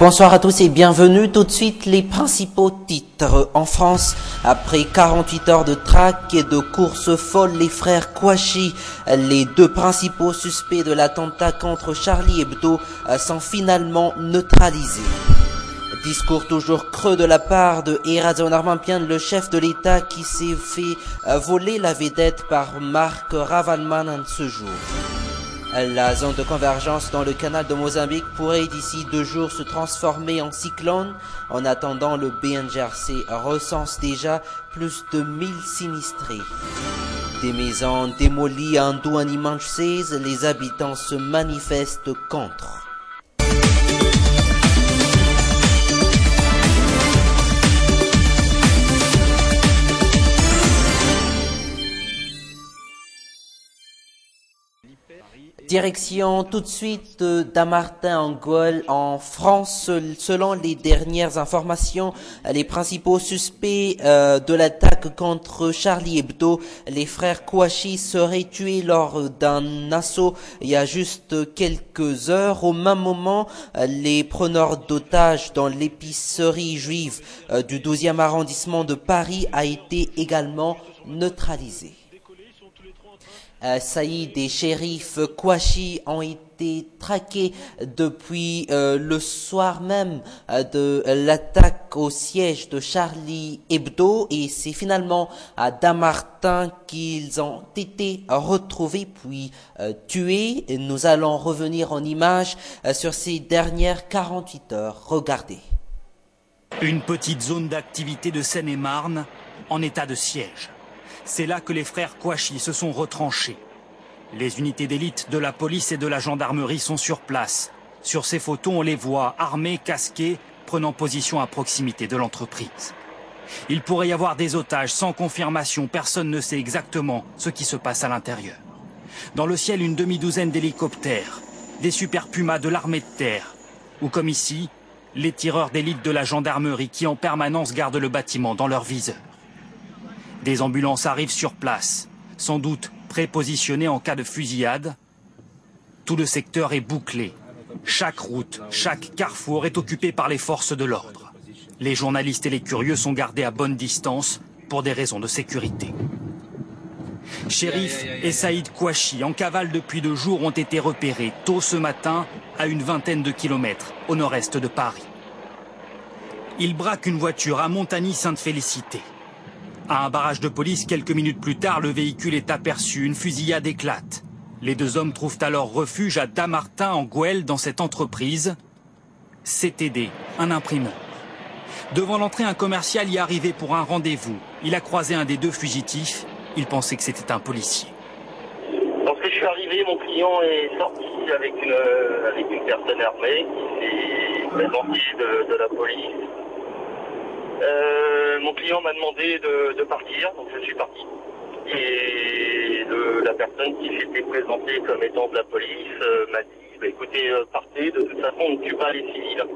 Bonsoir à tous et bienvenue. Tout de suite, les principaux titres. En France, après 48 heures de traque et de course folle, les frères Kouachi, les deux principaux suspects de l'attentat contre Charlie Hebdo, sont finalement neutralisés. Discours toujours creux de la part de Erazo Narmampian, le chef de l'État qui s'est fait voler la vedette par Marc Ravalman ce jour. La zone de convergence dans le canal de Mozambique pourrait d'ici 2 jours se transformer en cyclone. En attendant, le BNGRC recense déjà plus de 1000 sinistrés. Des maisons démolies en Douanimanche, les habitants se manifestent contre. Direction tout de suite Dammartin en Goële en France. Selon les dernières informations, les principaux suspects de l'attaque contre Charlie Hebdo, les frères Kouachi, seraient tués lors d'un assaut il y a juste quelques heures. Au même moment, les preneurs d'otages dans l'épicerie juive du 12e arrondissement de Paris a été également neutralisé. Saïd et shérif Kouachi ont été traqués depuis le soir même de l'attaque au siège de Charlie Hebdo et c'est finalement à Dammartin qu'ils ont été retrouvés puis tués. Nous allons revenir en images sur ces dernières 48 heures. Regardez. Une petite zone d'activité de Seine-et-Marne en état de siège. C'est là que les frères Kouachi se sont retranchés. Les unités d'élite de la police et de la gendarmerie sont sur place. Sur ces photos, on les voit armés, casqués, prenant position à proximité de l'entreprise. Il pourrait y avoir des otages sans confirmation. Personne ne sait exactement ce qui se passe à l'intérieur. Dans le ciel, une demi-douzaine d'hélicoptères, des super pumas de l'armée de terre, ou comme ici, les tireurs d'élite de la gendarmerie qui en permanence gardent le bâtiment dans leur viseur. Des ambulances arrivent sur place, sans doute prépositionnées en cas de fusillade. Tout le secteur est bouclé. Chaque route, chaque carrefour est occupé par les forces de l'ordre. Les journalistes et les curieux sont gardés à bonne distance pour des raisons de sécurité. Chérif et Saïd Kouachi, en cavale depuis 2 jours, ont été repérés tôt ce matin à une vingtaine de kilomètres au nord-est de Paris. Ils braquent une voiture à Montagny-Sainte-Félicité. À un barrage de police, quelques minutes plus tard, le véhicule est aperçu, une fusillade éclate. Les 2 hommes trouvent alors refuge à Dammartin en Goële dans cette entreprise. CTD, un imprimeur. Devant l'entrée, un commercial y est arrivé pour un rendez-vous. Il a croisé un des 2 fugitifs. Il pensait que c'était un policier. Lorsque je suis arrivé, mon client est sorti avec une personne armée qui s'est présentée de la police. Mon client m'a demandé de partir, donc je suis parti. Et la personne qui s'était présentée comme étant de la police m'a dit écoutez, partez, de toute façon on ne tue pas les civils.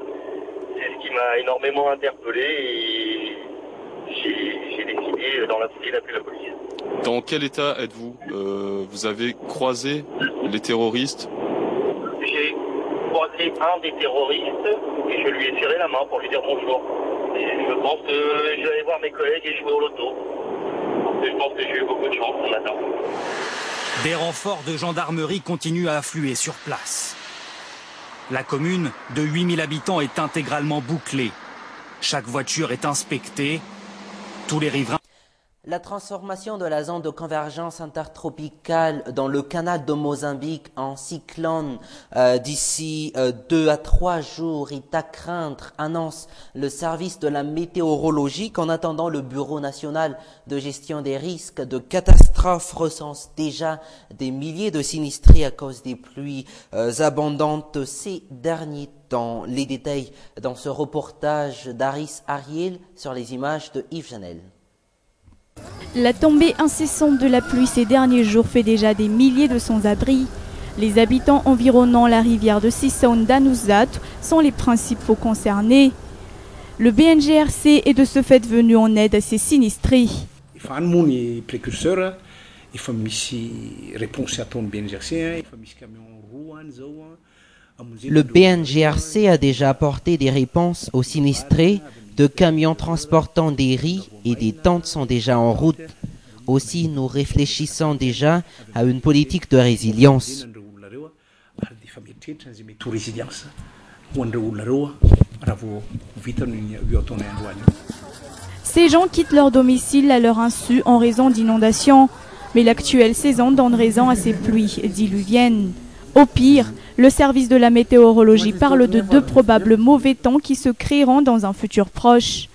C'est ce qui m'a énormément interpellé et j'ai décidé dans la foulée d'appeler la police. Dans quel état êtes-vous Vous avez croisé les terroristes? J'ai croisé un des terroristes et je lui ai serré la main pour lui dire bonjour. Et je pense que je vais aller voir mes collègues et jouer au loto. Et je pense que j'ai eu beaucoup de chance ce matin. Des renforts de gendarmerie continuent à affluer sur place. La commune de 8000 habitants est intégralement bouclée. Chaque voiture est inspectée. Tous les riverains. La transformation de la zone de convergence intertropicale dans le canal de Mozambique en cyclone d'ici 2 à 3 jours est à craindre, annonce le service de la météorologie. En attendant, le Bureau national de gestion des risques de catastrophes recense déjà des milliers de sinistrés à cause des pluies abondantes ces derniers temps. Les détails dans ce reportage d'Aris Ariel sur les images de Yves Janel. La tombée incessante de la pluie ces derniers jours fait déjà des milliers de sans-abri. Les habitants environnant la rivière de Sisson d'Anouzat sont les principaux concernés. Le BNGRC est de ce fait venu en aide à ces sinistrés. efa misy réponse ataon'ny BNGRC, efa misy camion roa any zao Le BNGRC a déjà apporté des réponses aux sinistrés. De camions transportant des riz et des tentes sont déjà en route. Aussi, nous réfléchissons déjà à une politique de résilience. Ces gens quittent leur domicile à leur insu en raison d'inondations. Mais l'actuelle saison donne raison à ces pluies diluviennes. Au pire, le service de la météorologie parle de 2 probables mauvais temps qui se créeront dans un futur proche.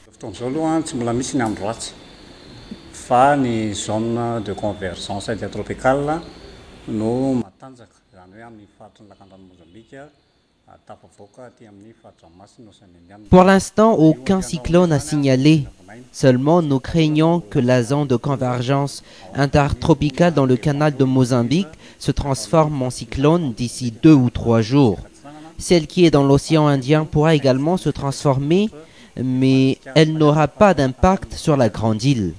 Pour l'instant, aucun cyclone n'a signalé. Seulement, nous craignons que la zone de convergence intertropicale dans le canal de Mozambique se transforme en cyclone d'ici 2 ou 3 jours. Celle qui est dans l'océan Indien pourra également se transformer, mais elle n'aura pas d'impact sur la grande île.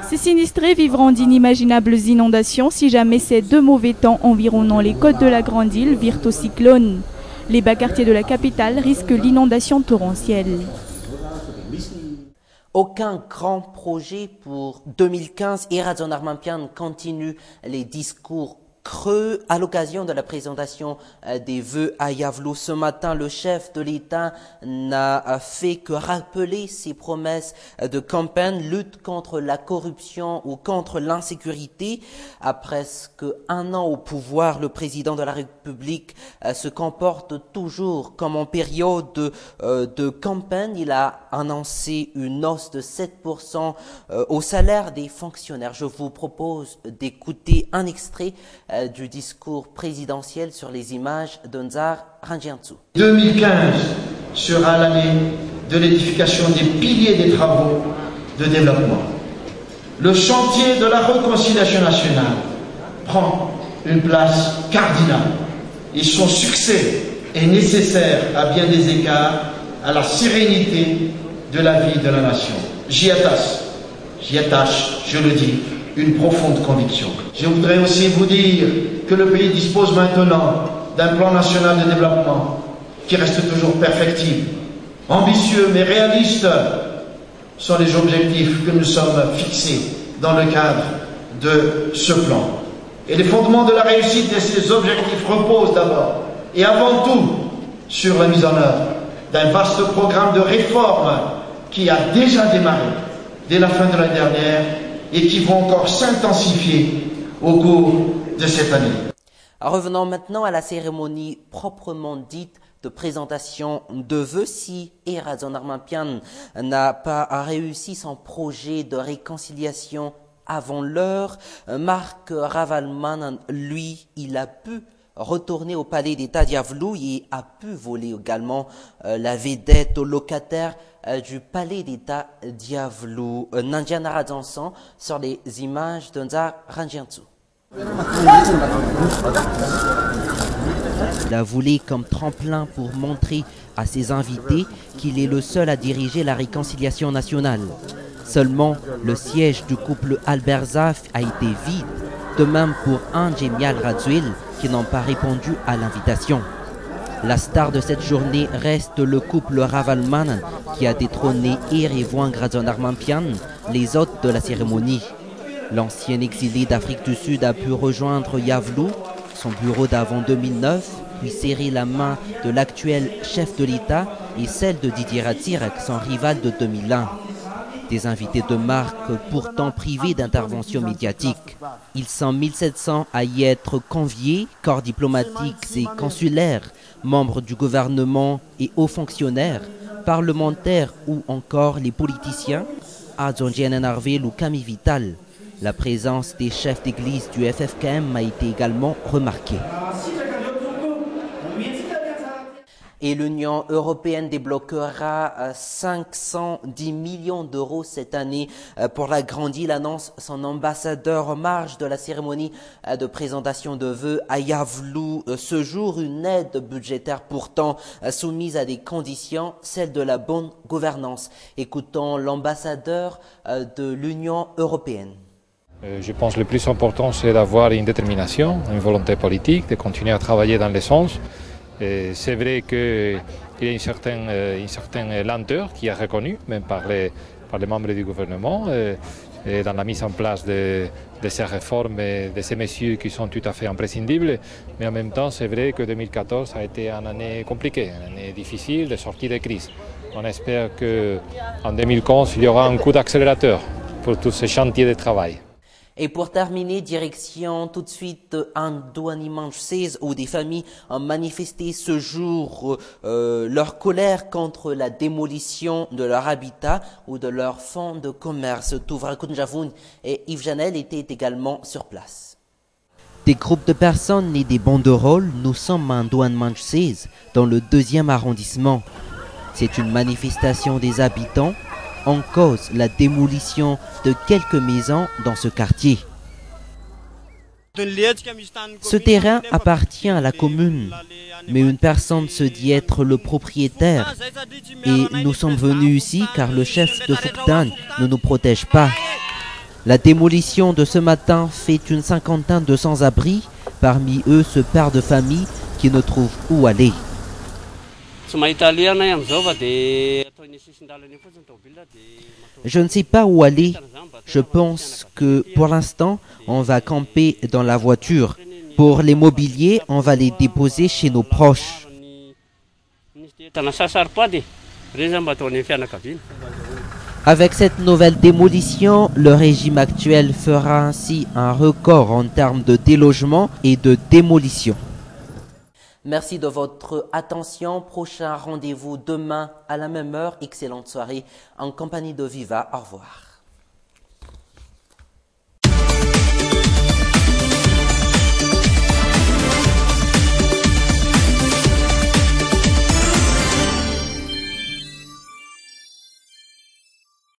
Ces sinistrés vivront d'inimaginables inondations si jamais ces 2 mauvais temps environnant les côtes de la grande île virent au cyclone. Les bas quartiers de la capitale risquent l'inondation torrentielle. Aucun grand projet pour 2015. Erazon Armampian continue les discours creux à l'occasion de la présentation des vœux à Yavlou. Ce matin, le chef de l'État n'a fait que rappeler ses promesses de campagne, lutte contre la corruption ou contre l'insécurité. À presque 1 an au pouvoir, le président de la République se comporte toujours comme en période de campagne. Il a annoncé une hausse de 7% au salaire des fonctionnaires. Je vous propose d'écouter un extrait du discours présidentiel sur les images d'Onzar Rangiantsu. 2015 sera l'année de l'édification des piliers des travaux de développement. Le chantier de la réconciliation nationale prend une place cardinale et son succès est nécessaire à bien des égards à la sérénité de la vie de la nation. J'y attache, je le dis, une profonde conviction. Je voudrais aussi vous dire que le pays dispose maintenant d'un plan national de développement qui reste toujours perfectible. Ambitieux mais réaliste sont les objectifs que nous sommes fixés dans le cadre de ce plan. Et les fondements de la réussite de ces objectifs reposent d'abord et avant tout sur la mise en œuvre d'un vaste programme de réformes qui a déjà démarré dès la fin de l'année dernière et qui vont encore s'intensifier au cours de cette année. Revenons maintenant à la cérémonie proprement dite de présentation de vœux. Si Erazon Armampian n'a pas réussi son projet de réconciliation avant l'heure, Marc Ravalman, lui, il a pu retourner au palais d'État d'Yavlou et a pu voler également la vedette aux locataires du palais d'État d'Yavlou. Nandiana Radjansan sur les images d'Onzar Rangiantsu. Il a voulu comme tremplin pour montrer à ses invités qu'il est le seul à diriger la réconciliation nationale. Seulement, le siège du couple Albert Zaf a été vide, de même pour Angemial Radzuil qui n'ont pas répondu à l'invitation. La star de cette journée reste le couple Ravalman qui a détrôné Erevoin Erazon Armampian, les hôtes de la cérémonie. L'ancien exilé d'Afrique du Sud a pu rejoindre Yavlou, son bureau d'avant 2009, puis serrer la main de l'actuel chef de l'État et celle de Didier Ratsirek, son rival de 2001. Des invités de marque pourtant privés d'intervention médiatique. Ils sont 1700 à y être conviés, corps diplomatiques et consulaires, membres du gouvernement et hauts fonctionnaires, parlementaires ou encore les politiciens, Adzonjien Narvel ou Camille Vital. La présence des chefs d'église du FFKM a été également remarquée. Et l'Union européenne débloquera 510 millions d'euros cette année pour la grande île, annonce son ambassadeur en marge de la cérémonie de présentation de vœux à Yavlou. Ce jour, une aide budgétaire pourtant soumise à des conditions, celle de la bonne gouvernance. Écoutons l'ambassadeur de l'Union européenne. Je pense que le plus important, c'est d'avoir une détermination, une volonté politique, de continuer à travailler dans le sens. C'est vrai qu'il y a une certaine lenteur qui est reconnue, même par les membres du gouvernement, dans la mise en place de ces réformes et de ces mesures qui sont tout à fait imprescindibles. Mais en même temps, c'est vrai que 2014 a été une année compliquée, une année difficile de sortie de crise. On espère qu'en 2015, il y aura un coup d'accélérateur pour tous ces chantiers de travail. Et pour terminer, direction tout de suite Antoine-Dimanche-16 où des familles ont manifesté ce jour leur colère contre la démolition de leur habitat ou de leur fonds de commerce. Touvra Kunjavoun et Yves Janel étaient également sur place. Des groupes de personnes et des banderoles, nous sommes à Antoine-Dimanche-16 dans le 2e arrondissement. C'est une manifestation des habitants en cause la démolition de quelques maisons dans ce quartier. Ce terrain appartient à la commune, mais une personne se dit être le propriétaire. Et nous sommes venus ici car le chef de Fuktan ne nous protège pas. La démolition de ce matin fait une cinquantaine de sans-abri, parmi eux ce père de famille qui ne trouve où aller. Je ne sais pas où aller. Je pense que pour l'instant, on va camper dans la voiture. Pour les mobiliers, on va les déposer chez nos proches. Avec cette nouvelle démolition, le régime actuel fera ainsi un record en termes de délogement et de démolition. Merci de votre attention. Prochain rendez-vous demain à la même heure. Excellente soirée en compagnie de Viva. Au revoir.